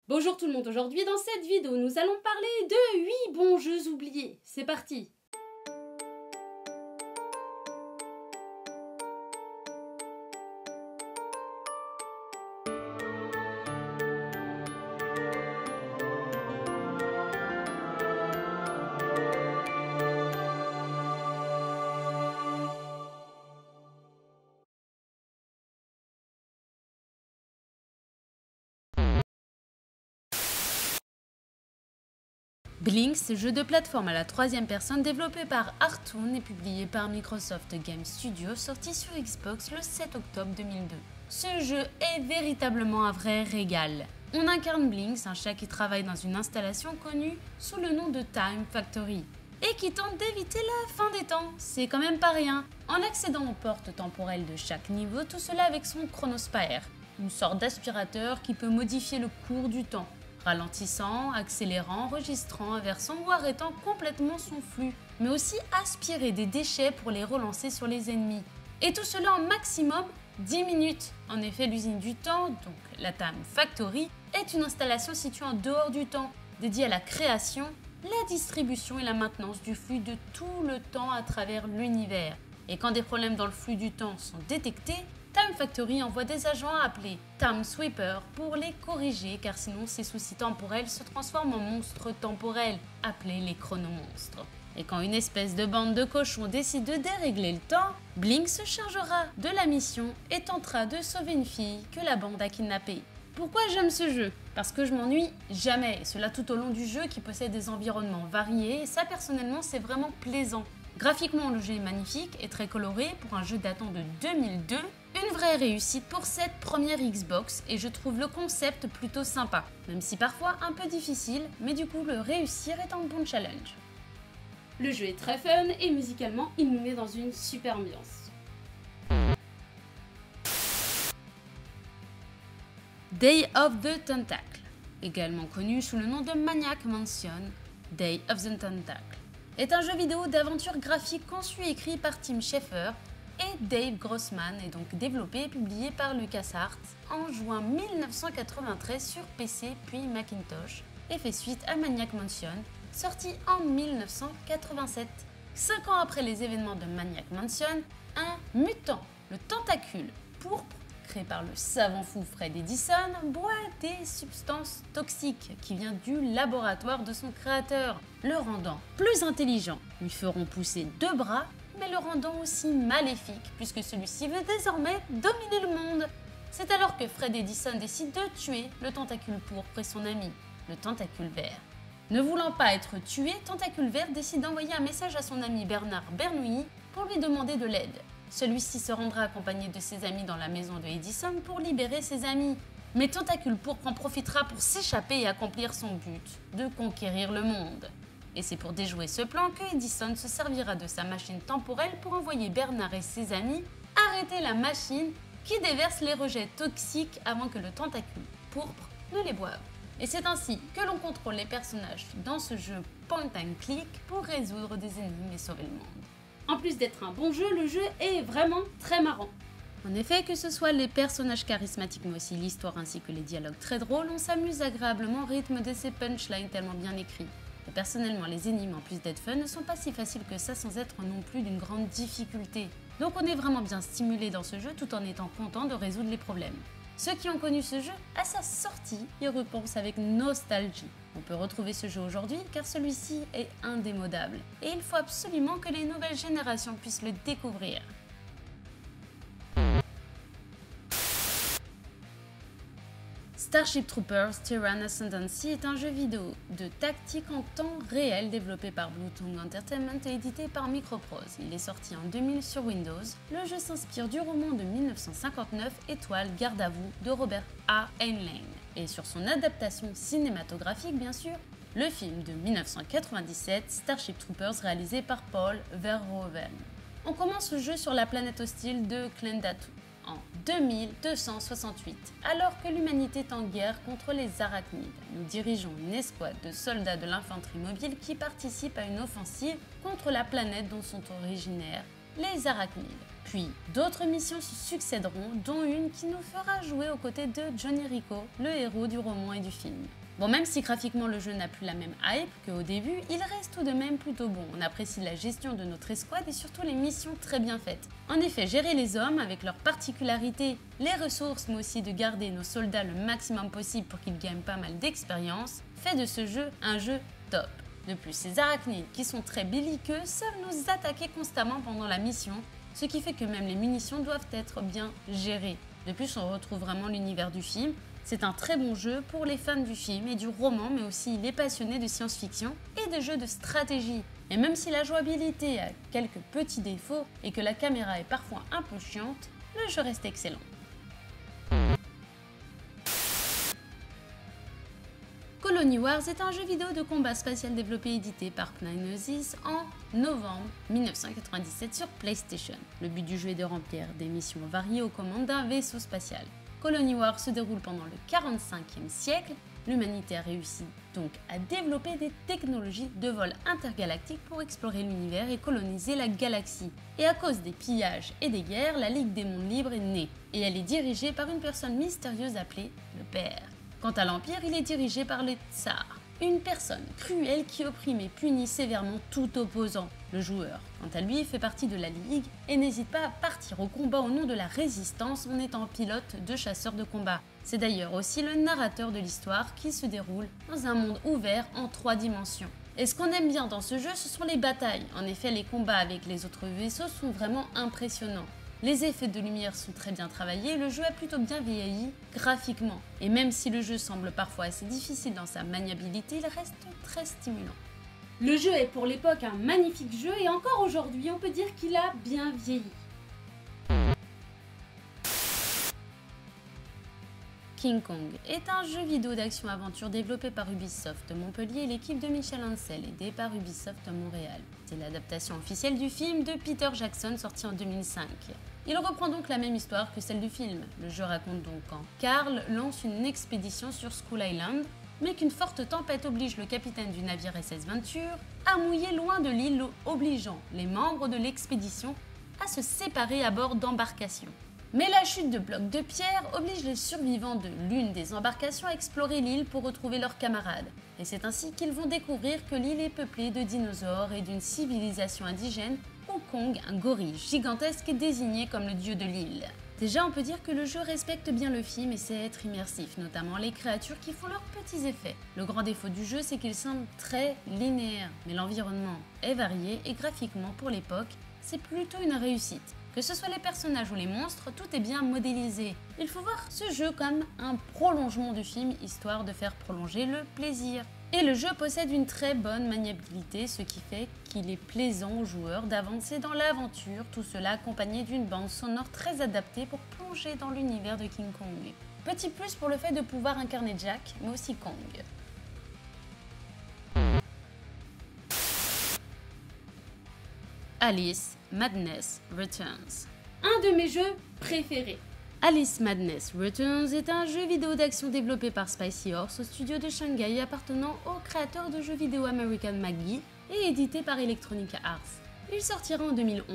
Bonjour tout le monde, aujourd'hui dans cette vidéo nous allons parler de 8 bons jeux oubliés. C'est parti! Blinx, jeu de plateforme à la troisième personne développé par Artoon et publié par Microsoft Game Studios, sorti sur Xbox le 7 octobre 2002. Ce jeu est véritablement un vrai régal. On incarne Blinx, un chat qui travaille dans une installation connue sous le nom de Time Factory et qui tente d'éviter la fin des temps. C'est quand même pas rien. En accédant aux portes temporelles de chaque niveau, tout cela avec son Chronosphere, une sorte d'aspirateur qui peut modifier le cours du temps, ralentissant, accélérant, enregistrant, inversant ou arrêtant complètement son flux, mais aussi aspirer des déchets pour les relancer sur les ennemis. Et tout cela en maximum 10 minutes. En effet, l'usine du temps, donc la Time Factory, est une installation située en dehors du temps, dédiée à la création, la distribution et la maintenance du flux de tout le temps à travers l'univers. Et quand des problèmes dans le flux du temps sont détectés, Time Factory envoie des agents appelés Time Sweeper pour les corriger, car sinon ces soucis temporels se transforment en monstres temporels, appelés les chronomonstres. Et quand une espèce de bande de cochons décide de dérégler le temps, Blinx se chargera de la mission et tentera de sauver une fille que la bande a kidnappée. Pourquoi j'aime ce jeu? Parce que je m'ennuie jamais, et cela tout au long du jeu qui possède des environnements variés, et ça personnellement c'est vraiment plaisant. Graphiquement, le jeu est magnifique et très coloré pour un jeu datant de 2002, une vraie réussite pour cette première Xbox et je trouve le concept plutôt sympa, même si parfois un peu difficile, mais du coup le réussir est un bon challenge. Le jeu est très fun et musicalement il nous met dans une super ambiance. Day of the Tentacle, également connu sous le nom de Maniac Mansion, Day of the Tentacle, est un jeu vidéo d'aventure graphique conçu et écrit par Tim Schafer et Dave Grossman et donc développé et publié par LucasArts en juin 1993 sur PC puis Macintosh et fait suite à Maniac Mansion, sorti en 1987. 5 ans après les événements de Maniac Mansion, un mutant, le Tentacule pourpre, créé par le savant fou Fred Edison, boit des substances toxiques qui viennent du laboratoire de son créateur, le rendant plus intelligent. Lui feront pousser 2 bras, mais le rendant aussi maléfique, puisque celui-ci veut désormais dominer le monde. C'est alors que Fred Edison décide de tuer le Tentacule pourpre et son ami, le Tentacule vert. Ne voulant pas être tué, Tentacule vert décide d'envoyer un message à son ami Bernard Bernoulli pour lui demander de l'aide. Celui-ci se rendra accompagné de ses amis dans la maison de Edison pour libérer ses amis. Mais Tentacule pourpre en profitera pour s'échapper et accomplir son but, de conquérir le monde. Et c'est pour déjouer ce plan que Edison se servira de sa machine temporelle pour envoyer Bernard et ses amis arrêter la machine qui déverse les rejets toxiques avant que le Tentacule pourpre ne les boive. Et c'est ainsi que l'on contrôle les personnages dans ce jeu point and click pour résoudre des énigmes et sauver le monde. En plus d'être un bon jeu, le jeu est vraiment très marrant. En effet, que ce soit les personnages charismatiques mais aussi l'histoire ainsi que les dialogues très drôles, on s'amuse agréablement au rythme de ces punchlines tellement bien écrits. Et personnellement, les énigmes en plus d'être fun ne sont pas si faciles que ça sans être non plus d'une grande difficulté. Donc on est vraiment bien stimulé dans ce jeu tout en étant content de résoudre les problèmes. Ceux qui ont connu ce jeu à sa sortie y repensent avec nostalgie. On peut retrouver ce jeu aujourd'hui car celui-ci est indémodable et il faut absolument que les nouvelles générations puissent le découvrir. Starship Troopers Terran Ascendancy est un jeu vidéo de tactique en temps réel développé par Bluetongue Entertainment et édité par Microprose. Il est sorti en 2000 sur Windows. Le jeu s'inspire du roman de 1959 Étoile, garde à vous de Robert A. Heinlein. Et sur son adaptation cinématographique bien sûr, le film de 1997 Starship Troopers réalisé par Paul Verhoeven. On commence le jeu sur la planète hostile de Klendatu en 2268, alors que l'humanité est en guerre contre les arachnides. Nous dirigeons une escouade de soldats de l'infanterie mobile qui participent à une offensive contre la planète dont sont originaires les arachnides. Puis d'autres missions se succéderont, dont une qui nous fera jouer aux côtés de Johnny Rico, le héros du roman et du film. Bon, même si graphiquement le jeu n'a plus la même hype qu'au début, il reste tout de même plutôt bon. On apprécie la gestion de notre escouade et surtout les missions très bien faites. En effet, gérer les hommes avec leurs particularités, les ressources, mais aussi de garder nos soldats le maximum possible pour qu'ils gagnent pas mal d'expérience, fait de ce jeu un jeu top. De plus, ces arachnides qui sont très belliqueux savent nous attaquer constamment pendant la mission, ce qui fait que même les munitions doivent être bien gérées. De plus, on retrouve vraiment l'univers du film. C'est un très bon jeu pour les fans du film et du roman, mais aussi les passionnés de science-fiction et des jeux de stratégie. Et même si la jouabilité a quelques petits défauts et que la caméra est parfois un peu chiante, le jeu reste excellent. Colony Wars est un jeu vidéo de combat spatial développé et édité par Psygnosis en novembre 1997 sur PlayStation. Le but du jeu est de remplir des missions variées aux commandes d'un vaisseau spatial. Colony Wars se déroule pendant le 45e siècle. L'humanité a réussi donc à développer des technologies de vol intergalactique pour explorer l'univers et coloniser la galaxie. Et à cause des pillages et des guerres, la Ligue des Mondes Libres est née. Et elle est dirigée par une personne mystérieuse appelée le Père. Quant à l'Empire, il est dirigé par le Tsar, une personne cruelle qui opprime et punit sévèrement tout opposant. Le joueur, quant à lui, fait partie de la Ligue et n'hésite pas à partir au combat au nom de la résistance en étant pilote de chasseur de combat. C'est d'ailleurs aussi le narrateur de l'histoire qui se déroule dans un monde ouvert en 3 dimensions. Et ce qu'on aime bien dans ce jeu, ce sont les batailles. En effet, les combats avec les autres vaisseaux sont vraiment impressionnants. Les effets de lumière sont très bien travaillés, le jeu a plutôt bien vieilli graphiquement. Et même si le jeu semble parfois assez difficile dans sa maniabilité, il reste très stimulant. Le jeu est pour l'époque un magnifique jeu et encore aujourd'hui on peut dire qu'il a bien vieilli. King Kong est un jeu vidéo d'action-aventure développé par Ubisoft Montpellier et l'équipe de Michel Ancel, aidé par Ubisoft Montréal. C'est l'adaptation officielle du film de Peter Jackson sorti en 2005. Il reprend donc la même histoire que celle du film. Le jeu raconte donc quand Carl lance une expédition sur Skull Island, mais qu'une forte tempête oblige le capitaine du navire SS Venture à mouiller loin de l'île, obligeant les membres de l'expédition à se séparer à bord d'embarcations. Mais la chute de blocs de pierre oblige les survivants de l'une des embarcations à explorer l'île pour retrouver leurs camarades. Et c'est ainsi qu'ils vont découvrir que l'île est peuplée de dinosaures et d'une civilisation indigène où Kong, un gorille gigantesque, est désigné comme le dieu de l'île. Déjà, on peut dire que le jeu respecte bien le film et sait être immersif, notamment les créatures qui font leurs petits effets. Le grand défaut du jeu, c'est qu'il semble très linéaire, mais l'environnement est varié et graphiquement, pour l'époque, c'est plutôt une réussite. Que ce soit les personnages ou les monstres, tout est bien modélisé. Il faut voir ce jeu comme un prolongement du film, histoire de faire prolonger le plaisir. Et le jeu possède une très bonne maniabilité, ce qui fait qu'il est plaisant aux joueurs d'avancer dans l'aventure, tout cela accompagné d'une bande sonore très adaptée pour plonger dans l'univers de King Kong. Petit plus pour le fait de pouvoir incarner Jack, mais aussi Kong. Alice Madness Returns. Un de mes jeux préférés. Alice Madness Returns est un jeu vidéo d'action développé par Spicy Horse au studio de Shanghai appartenant au créateur de jeux vidéo American McGee et édité par Electronic Arts. Il sortira en 2011.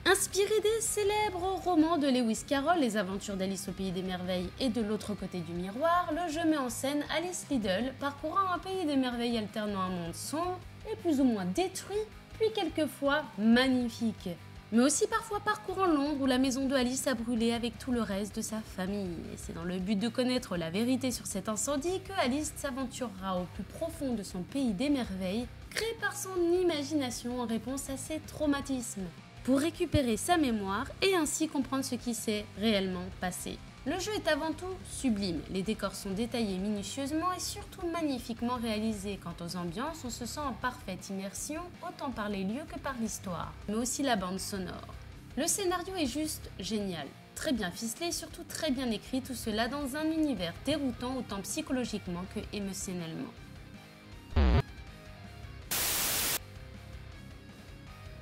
Inspiré des célèbres romans de Lewis Carroll, Les aventures d'Alice au pays des merveilles et de l'autre côté du miroir, le jeu met en scène Alice Liddell parcourant un pays des merveilles alternant un monde sombre et plus ou moins détruit, puis quelquefois magnifique. Mais aussi parfois parcourant Londres où la maison de Alice a brûlé avec tout le reste de sa famille. Et c'est dans le but de connaître la vérité sur cet incendie que Alice s'aventurera au plus profond de son pays des merveilles, créé par son imagination en réponse à ses traumatismes, pour récupérer sa mémoire et ainsi comprendre ce qui s'est réellement passé. Le jeu est avant tout sublime, les décors sont détaillés minutieusement et surtout magnifiquement réalisés. Quant aux ambiances, on se sent en parfaite immersion, autant par les lieux que par l'histoire, mais aussi la bande sonore. Le scénario est juste génial, très bien ficelé et surtout très bien écrit, tout cela dans un univers déroutant autant psychologiquement que émotionnellement.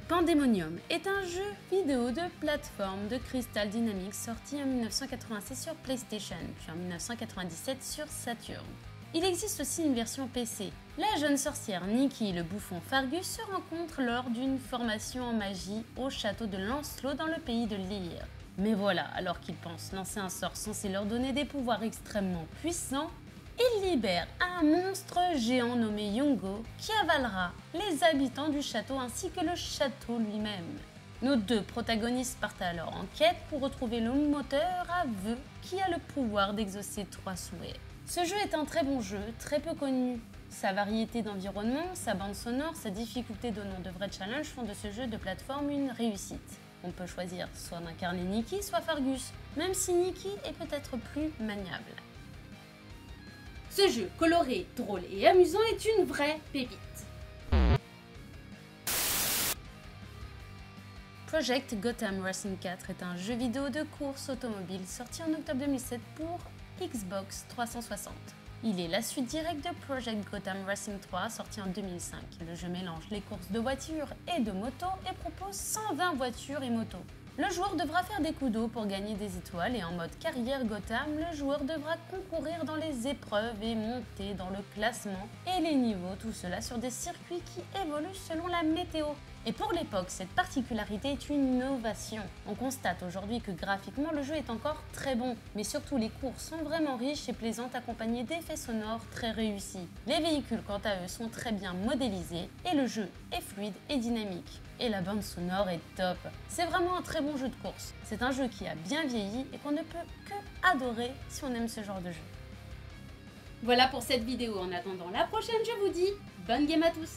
Pandemonium est un jeu vidéo de plateforme de Crystal Dynamics sorti en 1986 sur PlayStation, puis en 1997 sur Saturn. Il existe aussi une version PC. La jeune sorcière Nikki et le bouffon Fargus se rencontrent lors d'une formation en magie au château de Lancelot dans le pays de Lyre. Mais voilà, alors qu'ils pensent lancer un sort censé leur donner des pouvoirs extrêmement puissants, ils libèrent un monstre géant nommé Yungo qui avalera les habitants du château ainsi que le château lui-même. Nos deux protagonistes partent alors en quête pour retrouver le moteur à vœux qui a le pouvoir d'exaucer 3 souhaits. Ce jeu est un très bon jeu, très peu connu. Sa variété d'environnement, sa bande sonore, sa difficulté donnant de vrais challenges font de ce jeu de plateforme une réussite. On peut choisir soit d'incarner Nikki, soit Fargus, même si Nikki est peut-être plus maniable. Ce jeu coloré, drôle et amusant est une vraie pépite. Project Gotham Racing 4 est un jeu vidéo de course automobile sorti en octobre 2007 pour Xbox 360. Il est la suite directe de Project Gotham Racing 3 sorti en 2005. Le jeu mélange les courses de voitures et de motos et propose 120 voitures et motos. Le joueur devra faire des coups d'eau pour gagner des étoiles et en mode carrière Gotham, le joueur devra concourir dans les épreuves et monter dans le classement et les niveaux, tout cela sur des circuits qui évoluent selon la météo. Et pour l'époque, cette particularité est une innovation. On constate aujourd'hui que graphiquement le jeu est encore très bon, mais surtout les courses sont vraiment riches et plaisantes accompagnées d'effets sonores très réussis. Les véhicules quant à eux sont très bien modélisés et le jeu est fluide et dynamique. Et la bande sonore est top. C'est vraiment un très bon jeu de course. C'est un jeu qui a bien vieilli et qu'on ne peut que adorer si on aime ce genre de jeu. Voilà pour cette vidéo. En attendant la prochaine, je vous dis bonne game à tous.